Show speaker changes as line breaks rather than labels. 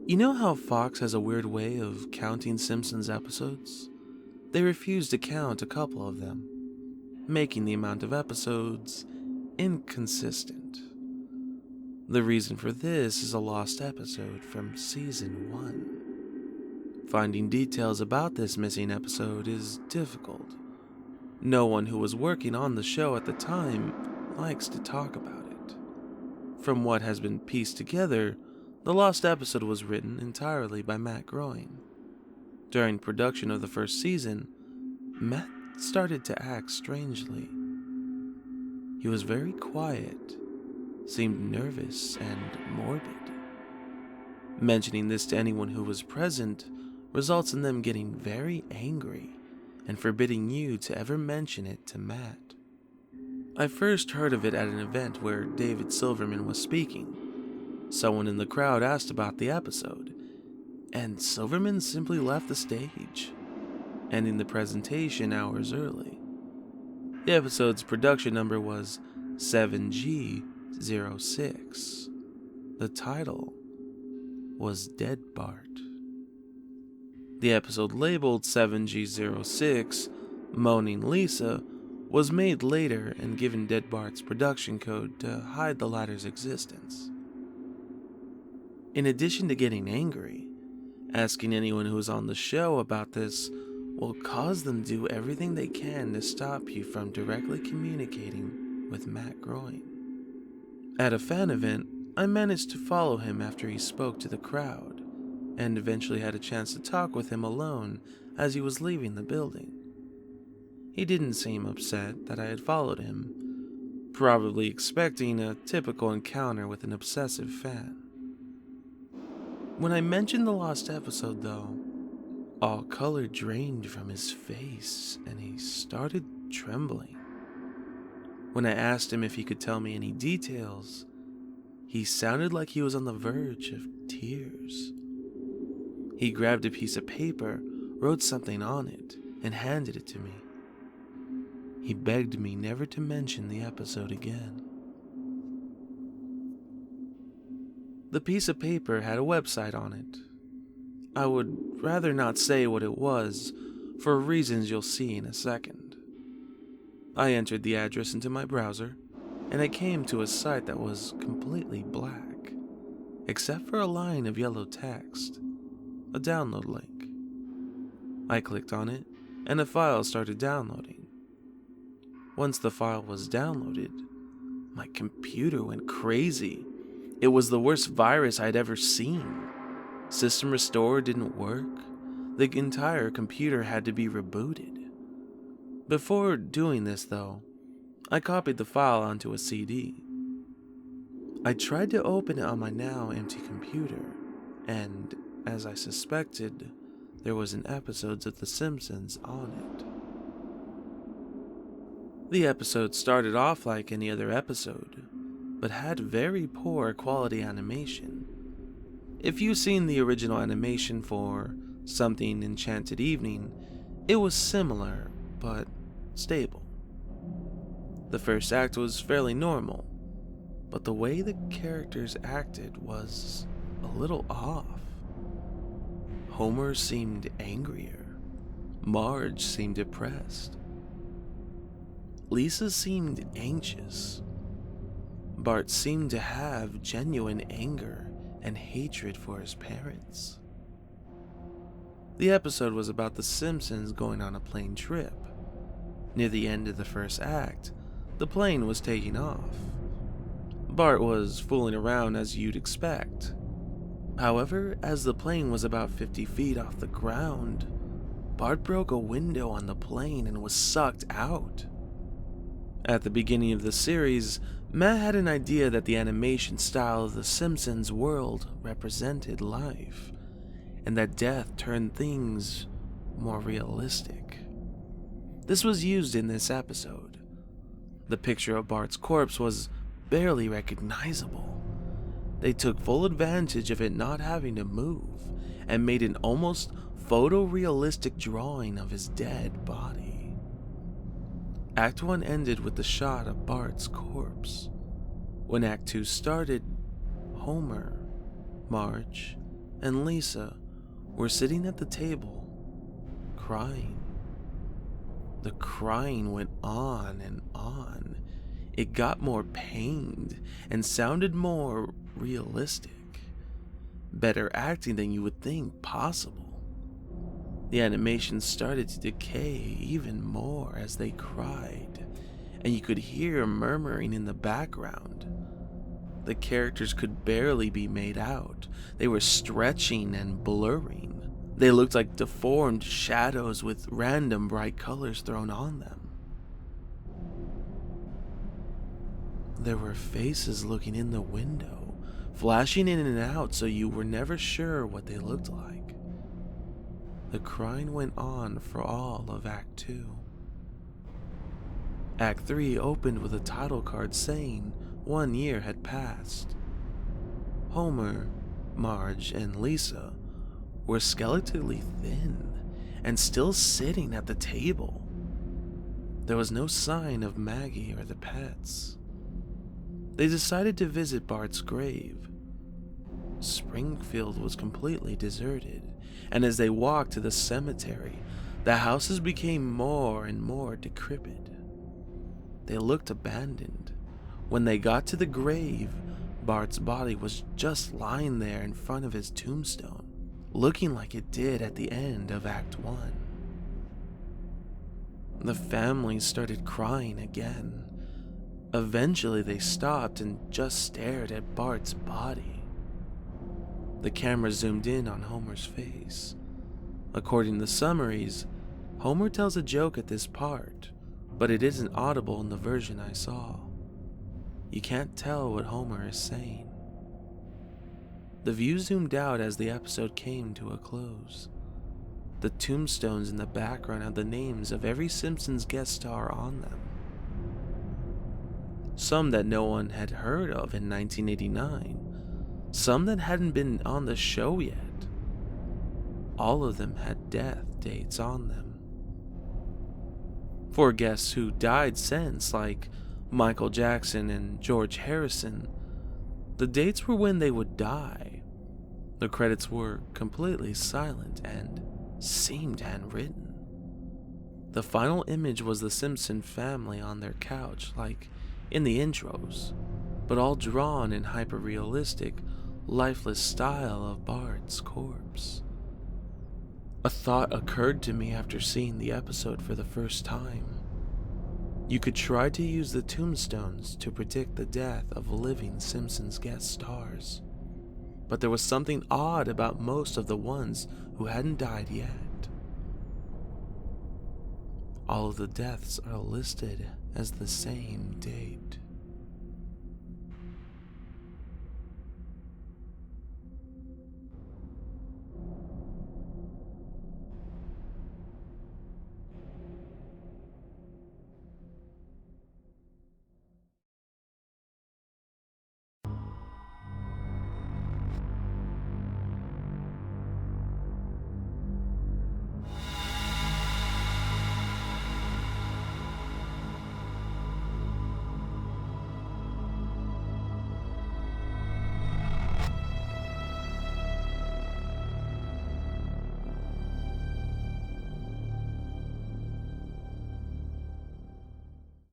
You know how Fox has a weird way of counting Simpsons episodes? They refuse to count a couple of them, making the amount of episodes inconsistent. The reason for this is a lost episode from season 1. Finding details about this missing episode is difficult. No one who was working on the show at the time likes to talk about it. From what has been pieced together, the lost episode was written entirely by MacLeod. During production of the first season, Matt started to act strangely. He was very quiet, seemed nervous and morbid. Mentioning this to anyone who was present results in them getting very angry and forbidding you to ever mention it to Matt. I first heard of it at an event where David Silverman was speaking. Someone in the crowd asked about the episode, and Silverman simply left the stage, ending the presentation hours early. The episode's production number was 7G06. The title was Dead Bart. The episode labeled 7G06, Moaning Lisa, was made later and given Dead Bart's production code to hide the latter's existence. In addition to getting angry, asking anyone who is on the show about this will cause them to do everything they can to stop you from directly communicating with MacLeod. At a fan event, I managed to follow him after he spoke to the crowd, and eventually had a chance to talk with him alone as he was leaving the building. He didn't seem upset that I had followed him, probably expecting a typical encounter with an obsessive fan. When I mentioned the lost episode, though, all color drained from his face and he started trembling. When I asked him if he could tell me any details, he sounded like he was on the verge of tears. He grabbed a piece of paper, wrote something on it, and handed it to me. He begged me never to mention the episode again. The piece of paper had a website on it. I would rather not say what it was, for reasons you'll see in a second. I entered the address into my browser, and I came to a site that was completely black, except for a line of yellow text, a download link. I clicked on it, and a file started downloading. Once the file was downloaded, my computer went crazy. It was the worst virus I'd ever seen. System Restore didn't work. The entire computer had to be rebooted. Before doing this, though, I copied the file onto a CD. I tried to open it on my now empty computer, and, as I suspected, there was an episode of The Simpsons on it. The episode started off like any other episode, but had very poor quality animation. If you've seen the original animation for Something Enchanted Evening, it was similar, but stable. The first act was fairly normal, but the way the characters acted was a little off. Homer seemed angrier. Marge seemed depressed. Lisa seemed anxious. Bart seemed to have genuine anger and hatred for his parents. The episode was about the Simpsons going on a plane trip. Near the end of the first act, the plane was taking off. Bart was fooling around as you'd expect. However, as the plane was about 50 feet off the ground, Bart broke a window on the plane and was sucked out. At the beginning of the series, Matt had an idea that the animation style of the Simpsons world represented life, and that death turned things more realistic. This was used in this episode. The picture of Bart's corpse was barely recognizable. They took full advantage of it not having to move and made an almost photorealistic drawing of his dead body. Act 1 ended with the shot of Bart's corpse. When Act 2 started, Homer, Marge, and Lisa were sitting at the table, crying. The crying went on and on. It got more pained and sounded more realistic. Better acting than you would think possible. The animation started to decay even more as they cried, and you could hear murmuring in the background. The characters could barely be made out. They were stretching and blurring. They looked like deformed shadows with random bright colors thrown on them. There were faces looking in the window, flashing in and out so you were never sure what they looked like. The crying went on for all of Act 2. Act 3 opened with a title card saying 1 year had passed. Homer, Marge, and Lisa were skeletally thin and still sitting at the table. There was no sign of Maggie or the pets. They decided to visit Bart's grave. Springfield was completely deserted, and as they walked to the cemetery, the houses became more and more decrepit. They looked abandoned. When they got to the grave, Bart's body was just lying there in front of his tombstone, looking like it did at the end of Act 1. The family started crying again. Eventually they stopped and just stared at Bart's body. The camera zoomed in on Homer's face. According to the summaries, Homer tells a joke at this part, but it isn't audible in the version I saw. You can't tell what Homer is saying. The view zoomed out as the episode came to a close. The tombstones in the background had the names of every Simpsons guest star on them. Some that no one had heard of in 1989. Some that hadn't been on the show yet. All of them had death dates on them. For guests who died since, like Michael Jackson and George Harrison, the dates were when they would die. The credits were completely silent and seemed handwritten. The final image was the Simpson family on their couch, like in the intros, but all drawn in hyper-realistic, lifeless style of Bart's corpse. A thought occurred to me after seeing the episode for the first time. You could try to use the tombstones to predict the death of living Simpsons guest stars, but there was something odd about most of the ones who hadn't died yet. All of the deaths are listed as the same date.